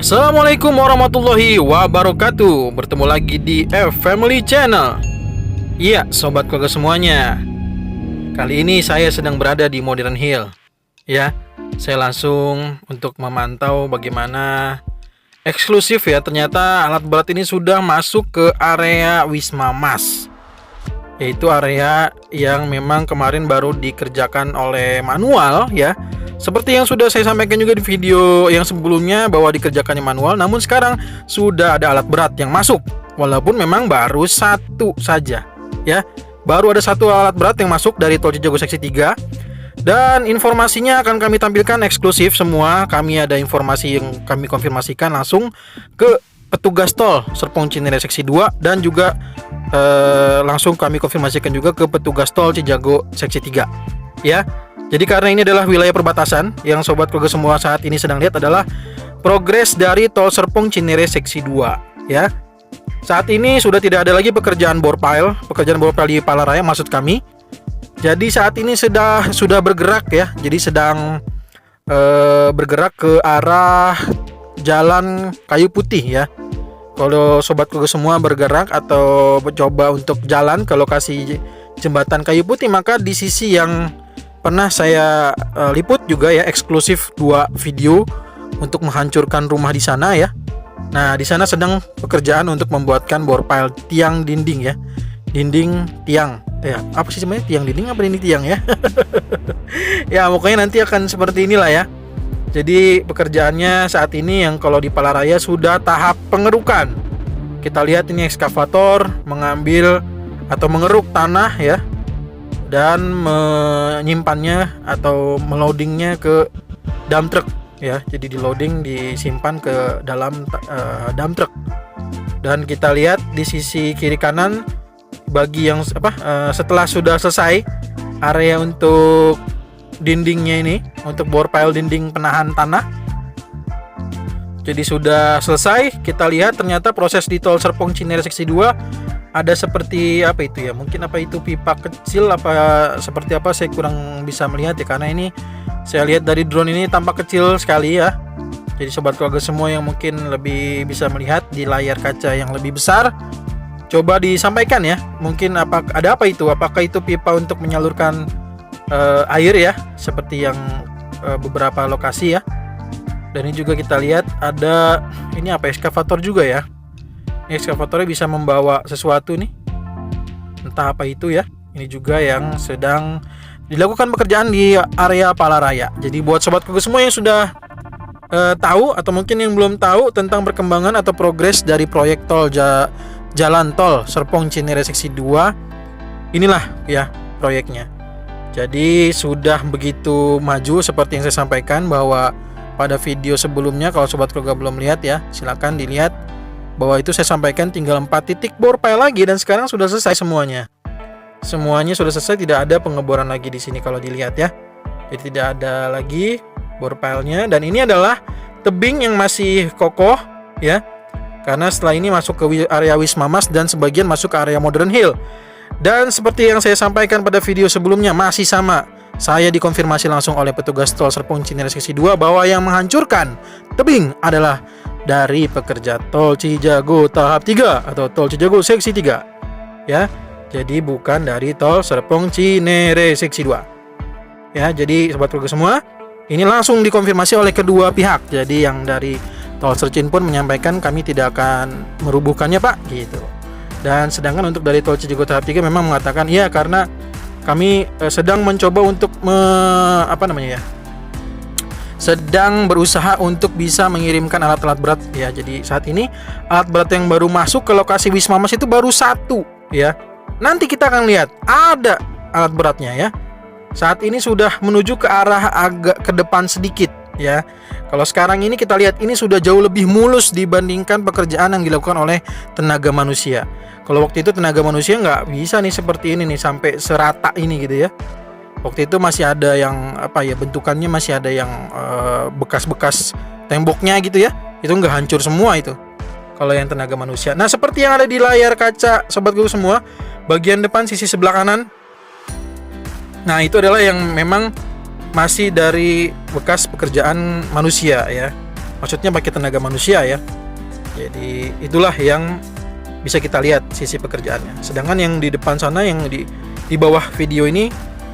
Assalamualaikum warahmatullahi wabarakatuh. Bertemu lagi di Family Channel. Iya, sobat keluarga semuanya. Kali ini saya sedang berada di Modern Hill. Ya, saya langsung untuk memantau bagaimana eksklusif ya. Ternyata alat berat ini sudah masuk ke area Wisma Mas, yaitu area yang memang kemarin baru dikerjakan oleh manual ya. Seperti yang sudah saya sampaikan juga di video yang sebelumnya bahwa dikerjakannya manual, namun sekarang sudah ada alat berat yang masuk. Walaupun memang baru satu saja ya. Baru ada satu alat berat yang masuk dari Tol Cijago Seksi 3. Dan informasinya akan kami tampilkan eksklusif semua. Kami ada informasi yang kami konfirmasikan langsung ke petugas tol Serpong Cinere Seksi 2 dan juga langsung kami konfirmasikan juga ke petugas tol Cijago Seksi 3 ya. Jadi karena ini adalah wilayah perbatasan, yang sobat keluarga semua saat ini sedang lihat adalah progres dari tol Serpong Cinere Seksi 2 ya. Saat ini sudah tidak ada lagi pekerjaan bor pile di Palaraya maksud kami. Jadi saat ini sudah bergerak ya. Jadi sedang bergerak ke arah Jalan Kayu Putih ya. Kalau sobat keluarga semua bergerak atau mencoba untuk jalan ke lokasi jembatan Kayu Putih, maka di sisi yang pernah saya liput juga ya, eksklusif 2 video untuk menghancurkan rumah di sana ya. Nah, di sana sedang pekerjaan untuk membuatkan bor pile tiang dinding ya. Dinding tiang. Ya, apa sih sebenarnya, tiang dinding apa dinding tiang ya? Ya, pokoknya nanti akan seperti inilah ya. Jadi pekerjaannya saat ini yang kalau di Palaraya sudah tahap pengerukan. Kita lihat ini ekskavator mengambil atau mengeruk tanah ya, dan menyimpannya atau meloadingnya ke dump truck ya. Jadi di loading, disimpan ke dalam dump truck. Dan kita lihat di sisi kiri kanan bagi yang setelah sudah selesai area untuk dindingnya ini, untuk bor pile dinding penahan tanah. Jadi sudah selesai. Kita lihat ternyata proses di tol Serpong Cinere Seksi 2 ada seperti apa itu ya, mungkin apa itu pipa kecil apa seperti apa, saya kurang bisa melihat ya, karena ini saya lihat dari drone ini tampak kecil sekali ya. Jadi sobat keluarga semua yang mungkin lebih bisa melihat di layar kaca yang lebih besar, coba disampaikan ya, mungkin ada apa itu, apakah itu pipa untuk menyalurkan air ya, seperti yang beberapa lokasi ya. Dan ini juga kita lihat ada ini apa, ekskavator juga ya. Ekskavatornya bisa membawa sesuatu nih, entah apa itu ya. Ini juga yang sedang dilakukan pekerjaan di area Palaraya. Jadi buat sobat keluarga semua yang sudah tahu atau mungkin yang belum tahu tentang perkembangan atau progres dari proyek tol jalan tol Serpong Cinere Seksi 2, inilah ya proyeknya. Jadi sudah begitu maju seperti yang saya sampaikan bahwa pada video sebelumnya, kalau sobat keluarga belum lihat ya, silakan dilihat. Bahwa itu saya sampaikan tinggal 4 titik bor pile lagi, dan sekarang sudah selesai semuanya. Semuanya sudah selesai, tidak ada pengeboran lagi di sini kalau dilihat ya. Jadi tidak ada lagi bor pile-nya, dan ini adalah tebing yang masih kokoh ya. Karena setelah ini masuk ke area Wisma Mas dan sebagian masuk ke area Modern Hill. Dan seperti yang saya sampaikan pada video sebelumnya, masih sama. Saya dikonfirmasi langsung oleh petugas tol Serpong Cinere Seksi 2 bahwa yang menghancurkan tebing adalah dari pekerja tol Cijago tahap 3 atau tol Cijago Seksi 3 ya. Jadi bukan dari tol Serpong Cinere Seksi 2 ya. Jadi sobat keluarga semua, ini langsung dikonfirmasi oleh kedua pihak. Jadi yang dari tol Sercin pun menyampaikan kami tidak akan merubuhkannya Pak gitu. Dan sedangkan untuk dari tol Cijago tahap 3 memang mengatakan iya, karena kami sedang mencoba untuk sedang berusaha untuk bisa mengirimkan alat-alat berat ya. Jadi saat ini alat berat yang baru masuk ke lokasi Wisma Mas itu baru 1 ya. Nanti kita akan lihat ada alat beratnya ya. Saat ini sudah menuju ke arah agak ke depan sedikit ya. Kalau sekarang ini kita lihat ini sudah jauh lebih mulus dibandingkan pekerjaan yang dilakukan oleh tenaga manusia. Kalau waktu itu tenaga manusia nggak bisa nih seperti ini nih, sampai serata ini gitu ya. Waktu itu masih ada yang bentukannya masih ada yang bekas-bekas temboknya gitu ya. Itu nggak hancur semua itu kalau yang tenaga manusia. Nah, seperti yang ada di layar kaca sobat gue semua, bagian depan sisi sebelah kanan, nah itu adalah yang memang masih dari bekas pekerjaan manusia ya. maksudnya pakai tenaga manusia ya. Jadi itulah yang bisa kita lihat sisi pekerjaannya. Sedangkan yang di depan sana, yang di bawah video ini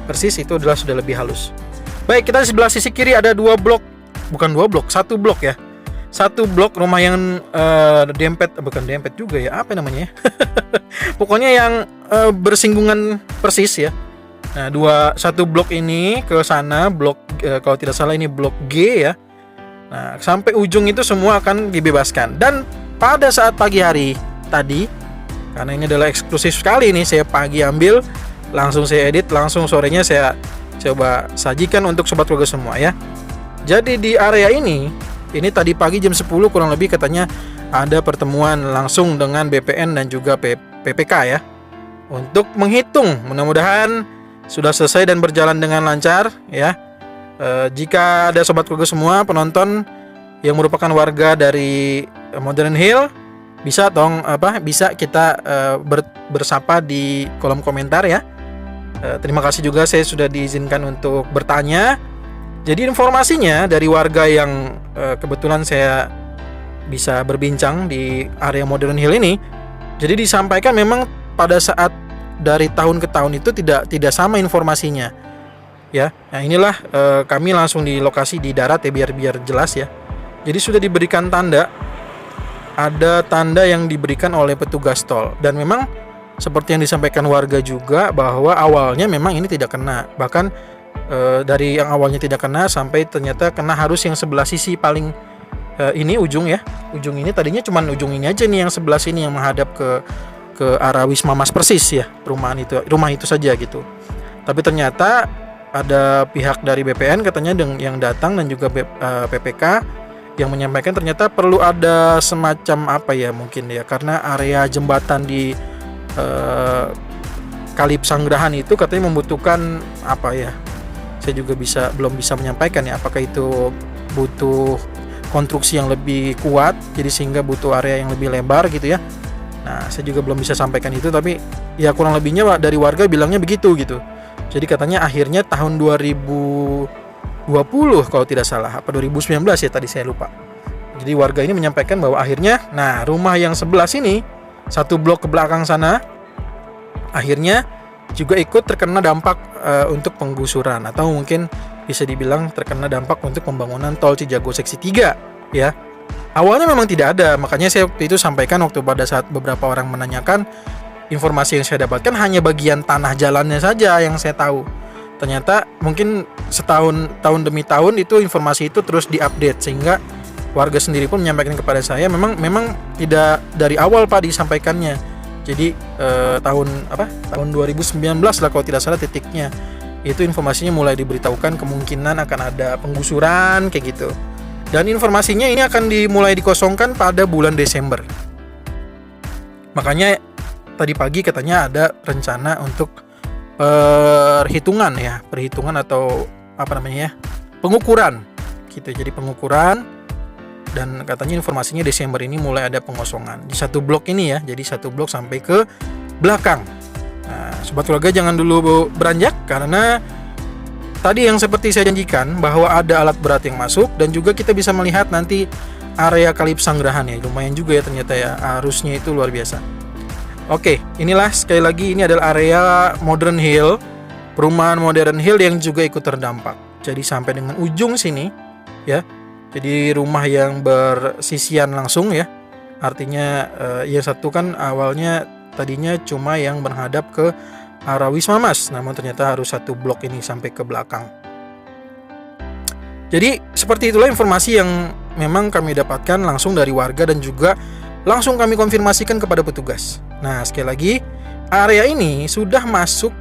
persis itu adalah sudah lebih halus. Baik, kita di sebelah sisi kiri ada satu blok ya. Satu blok rumah yang bukan dempet juga ya, apa namanya ya? Pokoknya yang bersinggungan persis ya. Nah, satu blok ini ke sana, kalau tidak salah ini blok G ya. Nah, sampai ujung itu semua akan dibebaskan. Dan pada saat pagi hari tadi, karena ini adalah eksklusif sekali nih, saya pagi ambil, langsung saya edit, langsung sorenya saya coba sajikan untuk sobat keluarga semua ya. Jadi di area ini tadi pagi jam 10 kurang lebih katanya ada pertemuan langsung dengan BPN dan juga PPK ya, untuk menghitung. Mudah-mudahan sudah selesai dan berjalan dengan lancar ya. Jika ada sobat keluarga semua penonton yang merupakan warga dari Modern Hill, bisa kita bersapa di kolom komentar ya. Terima kasih juga, saya sudah diizinkan untuk bertanya. Jadi informasinya dari warga yang kebetulan saya bisa berbincang di area Modern Hill ini, jadi disampaikan memang pada saat dari tahun ke tahun itu tidak sama informasinya ya. Nah, inilah kami langsung di lokasi di darat ya, biar jelas ya. Jadi sudah diberikan tanda, ada tanda yang diberikan oleh petugas tol, dan memang seperti yang disampaikan warga juga bahwa awalnya memang ini tidak kena, bahkan dari yang awalnya tidak kena sampai ternyata kena harus yang sebelah sisi paling ini ujung ini. Tadinya cuman ujung ini aja nih, yang sebelah sini yang menghadap ke arah Wisma Mas persis ya, rumah itu saja gitu. Tapi ternyata ada pihak dari BPN katanya yang datang, dan juga PPK yang menyampaikan ternyata perlu ada semacam mungkin ya, karena area jembatan di Kali Pesanggerahan itu katanya membutuhkan saya juga belum bisa menyampaikan ya, apakah itu butuh konstruksi yang lebih kuat, jadi sehingga butuh area yang lebih lebar gitu ya. Nah, saya juga belum bisa sampaikan itu, tapi ya kurang lebihnya dari warga bilangnya begitu gitu. Jadi katanya akhirnya tahun 2020 kalau tidak salah, 2019 ya, tadi saya lupa. Jadi warga ini menyampaikan bahwa akhirnya, nah, rumah yang sebelah sini, satu blok ke belakang sana, akhirnya juga ikut terkena dampak untuk penggusuran, atau mungkin bisa dibilang terkena dampak untuk pembangunan tol Cijago seksi 3 ya. Awalnya memang tidak ada, makanya saya waktu itu sampaikan waktu pada saat beberapa orang menanyakan, informasi yang saya dapatkan hanya bagian tanah jalannya saja yang saya tahu. Ternyata mungkin tahun demi tahun itu informasi itu terus diupdate, sehingga warga sendiri pun menyampaikan kepada saya memang tidak dari awal Pak disampaikannya. Jadi tahun 2019 lah kalau tidak salah titiknya, itu informasinya mulai diberitahukan kemungkinan akan ada penggusuran kayak gitu. Dan informasinya ini akan dimulai dikosongkan pada bulan Desember. Makanya tadi pagi katanya ada rencana untuk perhitungan atau pengukuran gitu. Jadi pengukuran, dan katanya informasinya Desember ini mulai ada pengosongan di satu blok ini ya. Jadi satu blok sampai ke belakang. Nah, sobat keluarga jangan dulu beranjak, karena tadi yang seperti saya janjikan bahwa ada alat berat yang masuk, dan juga kita bisa melihat nanti area Kali Pesanggerahan ya. Lumayan juga ya ternyata ya, arusnya itu luar biasa. Oke, inilah sekali lagi, ini adalah area Modern Hill, perumahan Modern Hill yang juga ikut terdampak. Jadi sampai dengan ujung sini ya. Jadi rumah yang bersisian langsung ya. Artinya yang satu kan awalnya tadinya cuma yang menghadap ke arah Wisma Mas, namun ternyata harus satu blok ini sampai ke belakang. Jadi seperti itulah informasi yang memang kami dapatkan langsung dari warga, dan juga langsung kami konfirmasikan kepada petugas. Nah, sekali lagi, area ini sudah masuk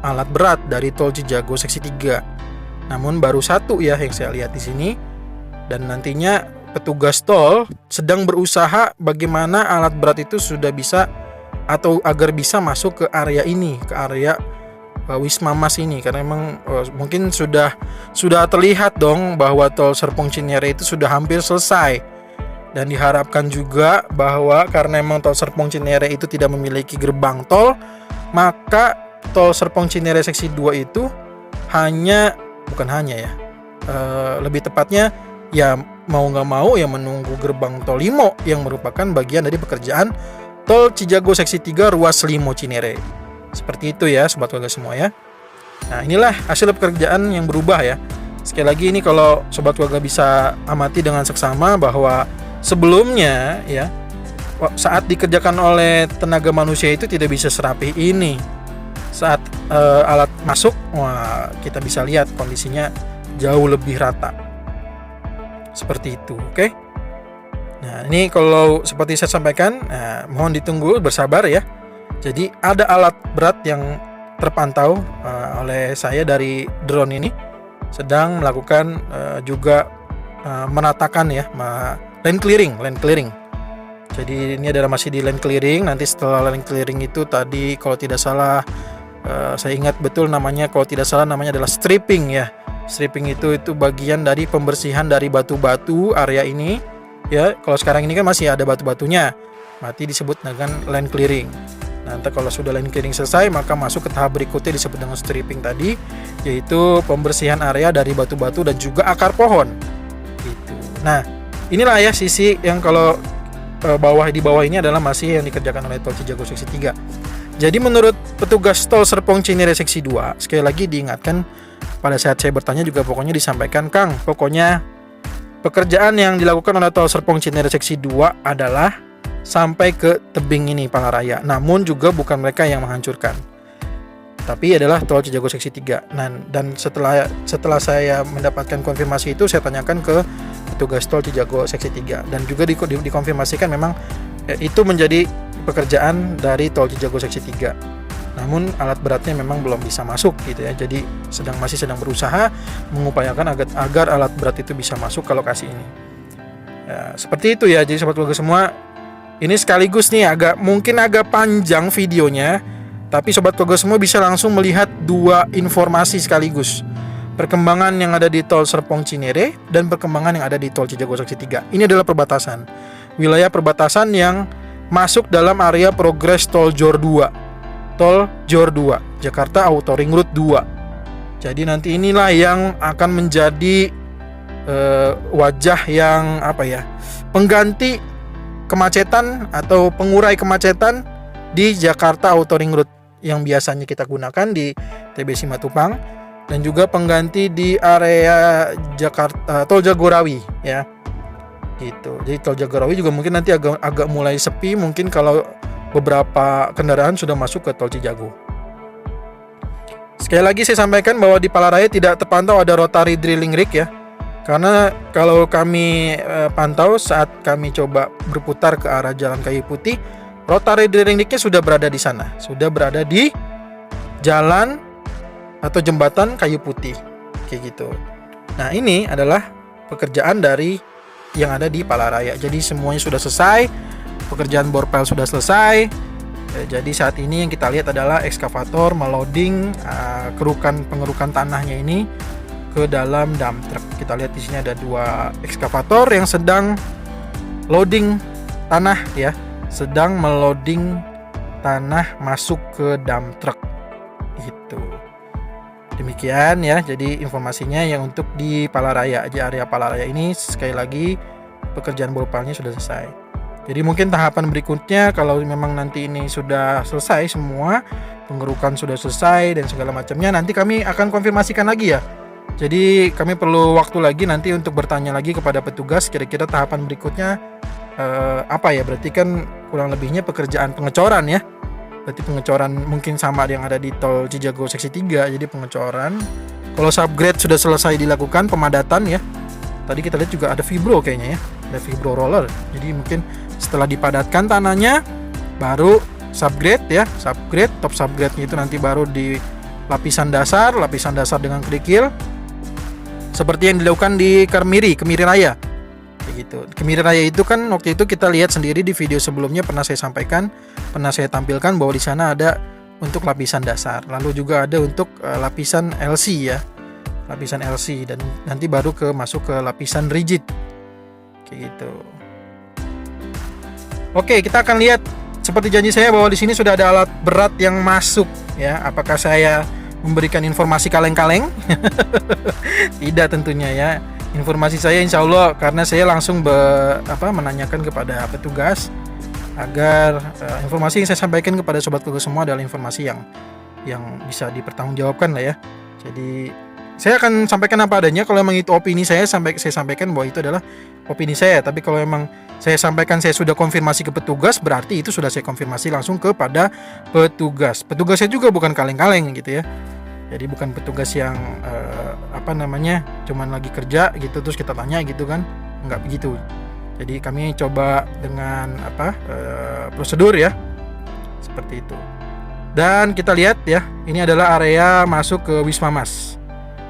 alat berat dari tol Cijago seksi 3. Namun baru satu ya yang saya lihat di sini. Dan nantinya petugas tol sedang berusaha bagaimana alat berat itu sudah bisa, atau agar bisa masuk ke area ini, ke area Wisma Mas ini, karena memang mungkin sudah terlihat dong bahwa tol Serpong Cinere itu sudah hampir selesai. Dan diharapkan juga bahwa karena memang tol Serpong Cinere itu tidak memiliki gerbang tol, maka tol Serpong Cinere seksi 2 itu lebih tepatnya ya mau nggak mau ya menunggu gerbang tol Limo yang merupakan bagian dari pekerjaan tol Cijago Seksi 3 ruas Limo Cinere. Seperti itu ya sobat keluarga semua ya. Nah, inilah hasil pekerjaan yang berubah ya. Sekali lagi ini kalau sobat keluarga bisa amati dengan seksama bahwa sebelumnya ya saat dikerjakan oleh tenaga manusia itu tidak bisa serapih ini. Saat alat masuk, wah kita bisa lihat kondisinya jauh lebih rata. Seperti itu, oke? Nah, ini kalau seperti saya sampaikan, mohon ditunggu bersabar ya. Jadi ada alat berat yang terpantau oleh saya dari drone ini sedang melakukan juga menatakan ya land clearing. Jadi ini adalah masih di land clearing. Nanti setelah land clearing itu tadi kalau tidak salah saya ingat betul namanya, kalau tidak salah namanya adalah stripping ya. Stripping itu bagian dari pembersihan dari batu-batu area ini ya. Kalau sekarang ini kan masih ada batu-batunya, berarti disebut dengan land clearing. Nanti kalau sudah land clearing selesai, maka masuk ke tahap berikutnya disebut dengan stripping tadi, yaitu pembersihan area dari batu-batu dan juga akar pohon. Gitu. Nah, inilah ya sisi yang kalau di bawah ini adalah masih yang dikerjakan oleh tol Cijago Seksi 3. Jadi menurut petugas tol Serpong Cinere Seksi 2, sekali lagi diingatkan pada saat saya bertanya juga pokoknya disampaikan, Kang, pokoknya pekerjaan yang dilakukan oleh tol Serpong Cinere Seksi 2 adalah sampai ke tebing ini Pallaraya. Namun juga bukan mereka yang menghancurkan, tapi adalah tol Cijago Seksi 3. Dan setelah saya mendapatkan konfirmasi itu, saya tanyakan ke petugas tol Cijago Seksi 3 dan juga dikonfirmasikan memang itu menjadi pekerjaan dari tol Cijago Seksi 3. Namun alat beratnya memang belum bisa masuk gitu ya. Jadi masih sedang berusaha mengupayakan agar alat berat itu bisa masuk ke lokasi ini. Ya, seperti itu ya. Jadi sobat keluarga semua, ini sekaligus nih mungkin agak panjang videonya, tapi sobat keluarga semua bisa langsung melihat dua informasi sekaligus. Perkembangan yang ada di tol Serpong Cinere dan perkembangan yang ada di tol Cijago Seksi 3. Ini adalah perbatasan. Wilayah perbatasan yang masuk dalam area progres tol JOR 2. Tol JOR 2, Jakarta Auto Ring Road 2. Jadi nanti inilah yang akan menjadi wajah yang pengganti kemacetan atau pengurai kemacetan di Jakarta Auto Ring Road yang biasanya kita gunakan di TBC Matupang, dan juga pengganti di area Jakarta Tol Jagorawi ya. Gitu. Jadi Tol Jagorawi juga mungkin nanti agak mulai sepi mungkin kalau beberapa kendaraan sudah masuk ke Tol Cijago. Sekali lagi saya sampaikan bahwa di Pallaraya tidak terpantau ada rotary drilling rig ya. Karena kalau kami pantau saat kami coba berputar ke arah Jalan Kayu Putih, rotary drilling rignya sudah berada di sana, sudah berada di jalan atau jembatan Kayu Putih, kayak gitu. Nah, ini adalah pekerjaan dari yang ada di Pallaraya. Jadi semuanya sudah selesai, pekerjaan borpel sudah selesai. Jadi saat ini yang kita lihat adalah ekskavator meloading pengerukan tanahnya ini ke dalam dump truck. Kita lihat di sini ada dua ekskavator yang sedang loading tanah ya, sedang meloading tanah masuk ke dump truck. Itu. Demikian ya. Jadi informasinya yang untuk di Pallaraya aja, area Pallaraya ini sekali lagi pekerjaan borpelnya sudah selesai. Jadi mungkin tahapan berikutnya kalau memang nanti ini sudah selesai semua, pengerukan sudah selesai dan segala macamnya, nanti kami akan konfirmasikan lagi ya. Jadi kami perlu waktu lagi nanti untuk bertanya lagi kepada petugas kira-kira tahapan berikutnya berarti kan kurang lebihnya pekerjaan pengecoran ya. Berarti pengecoran mungkin sama yang ada di tol Cijago Seksi 3. Jadi pengecoran, kalau subgrade sudah selesai dilakukan pemadatan ya. Tadi kita lihat juga ada fibro kayaknya ya, ada fibro roller. Jadi mungkin setelah dipadatkan tanahnya baru subgrade ya, top subgrade-nya itu nanti baru di lapisan dasar dengan kerikil. Seperti yang dilakukan di Kemiri Raya. Kayak gitu. Kemiri Raya itu kan waktu itu kita lihat sendiri di video sebelumnya pernah saya tampilkan bahwa di sana ada untuk lapisan dasar, lalu juga ada untuk lapisan LC ya. Lapisan LC dan nanti baru masuk ke lapisan rigid. Kayak gitu. Oke, kita akan lihat seperti janji saya bahwa di sini sudah ada alat berat yang masuk ya. Apakah saya memberikan informasi kaleng-kaleng? Tidak tentunya ya. informasi saya insya Allah, karena saya langsung menanyakan kepada petugas agar informasi yang saya sampaikan kepada sobat keluarga semua adalah informasi yang bisa dipertanggungjawabkan lah ya. Jadi saya akan sampaikan apa adanya. Kalau memang itu opini saya sampaikan bahwa itu adalah opini saya. Tapi kalau memang saya sampaikan saya sudah konfirmasi ke petugas, berarti itu sudah saya konfirmasi langsung kepada petugas. Petugasnya juga bukan kaleng-kaleng gitu ya. Jadi bukan petugas yang cuman lagi kerja gitu terus kita tanya gitu kan, nggak begitu. Jadi kami coba dengan prosedur ya, seperti itu. Dan kita lihat ya, ini adalah area masuk ke Wisma Mas.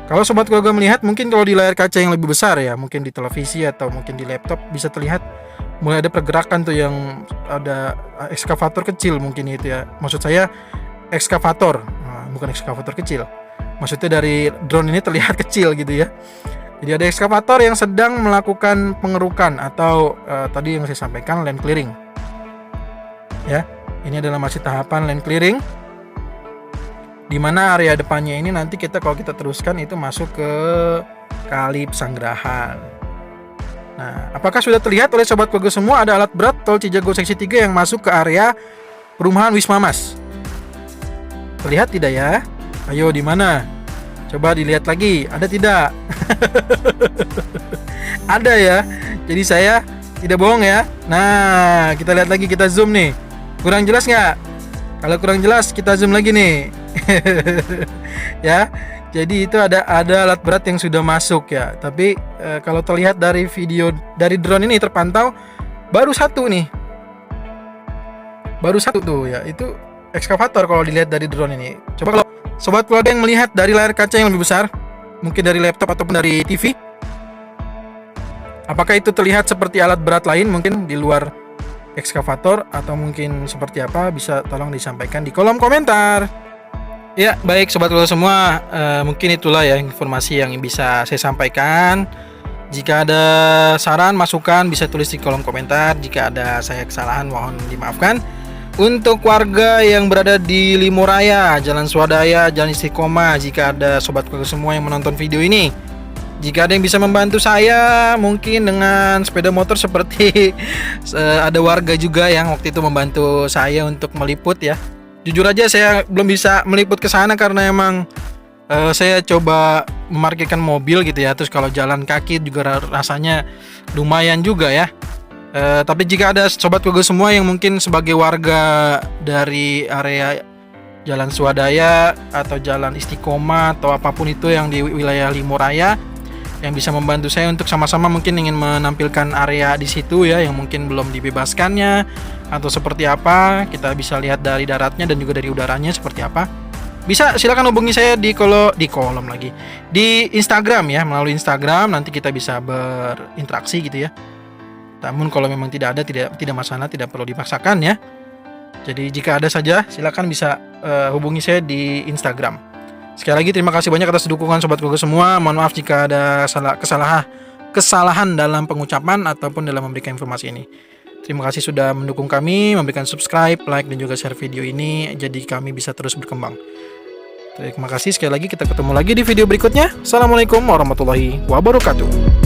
Kalau sobat keluarga melihat, mungkin kalau di layar kaca yang lebih besar ya, mungkin di televisi atau mungkin di laptop bisa terlihat mulai ada pergerakan tuh, yang ada ekskavator kecil mungkin itu ya. Maksud saya ekskavator, bukan ekskavator kecil. Maksudnya dari drone ini terlihat kecil gitu ya. Jadi ada ekskavator yang sedang melakukan pengerukan atau tadi yang saya sampaikan land clearing. Ya, ini adalah masih tahapan land clearing. Di mana area depannya ini nanti kalau kita teruskan itu masuk ke Kali Pesanggerahan. Nah, apakah sudah terlihat oleh sobat keluarga semua ada alat berat tol Cijago seksi 3 yang masuk ke area perumahan Wisma Mas? Terlihat tidak ya? Ayo, di mana? Coba dilihat lagi, ada tidak? Ada ya. Jadi saya tidak bohong ya. Nah, kita lihat lagi, kita zoom nih. Kurang jelas nggak? Kalau kurang jelas kita zoom lagi nih. Ya, jadi itu ada alat berat yang sudah masuk ya. Tapi kalau terlihat dari video dari drone ini terpantau baru satu nih, baru satu tuh ya, itu ekskavator kalau dilihat dari drone ini. Coba kalau sobat keluarga yang melihat dari layar kaca yang lebih besar, mungkin dari laptop ataupun dari TV, apakah itu terlihat seperti alat berat lain mungkin di luar ekskavator atau mungkin seperti apa? Bisa tolong disampaikan di kolom komentar. Ya, baik sobat keluarga semua, mungkin itulah ya informasi yang bisa saya sampaikan. Jika ada saran, masukan bisa tulis di kolom komentar. Jika ada saya kesalahan mohon dimaafkan. Untuk warga yang berada di Limoraya, Jalan Swadaya, Jalan Istiqomah, jika ada sobat keluarga semua yang menonton video ini, jika ada yang bisa membantu saya mungkin dengan sepeda motor seperti ada warga juga yang waktu itu membantu saya untuk meliput ya. Jujur aja saya belum bisa meliput ke sana karena emang saya coba memarkirkan mobil gitu ya. Terus kalau jalan kaki juga rasanya lumayan juga ya. Tapi jika ada sobat keluarga semua yang mungkin sebagai warga dari area Jalan Swadaya atau Jalan Istiqomah atau apapun itu yang di wilayah Limoraya yang bisa membantu saya untuk sama-sama mungkin ingin menampilkan area di situ ya, yang mungkin belum dibebaskannya atau seperti apa, kita bisa lihat dari daratnya dan juga dari udaranya seperti apa. Bisa silakan hubungi saya di Instagram ya, melalui Instagram nanti kita bisa berinteraksi gitu ya. Namun kalau memang tidak ada, tidak masalah, tidak perlu dipaksakan ya. Jadi jika ada saja silakan bisa hubungi saya di Instagram. Sekali lagi terima kasih banyak atas dukungan sobat keluarga semua. Mohon maaf jika ada kesalahan dalam pengucapan ataupun dalam memberikan informasi ini. Terima kasih sudah mendukung kami, memberikan subscribe, like, dan juga share video ini, jadi kami bisa terus berkembang. Terima kasih sekali lagi, kita ketemu lagi di video berikutnya. Assalamualaikum warahmatullahi wabarakatuh.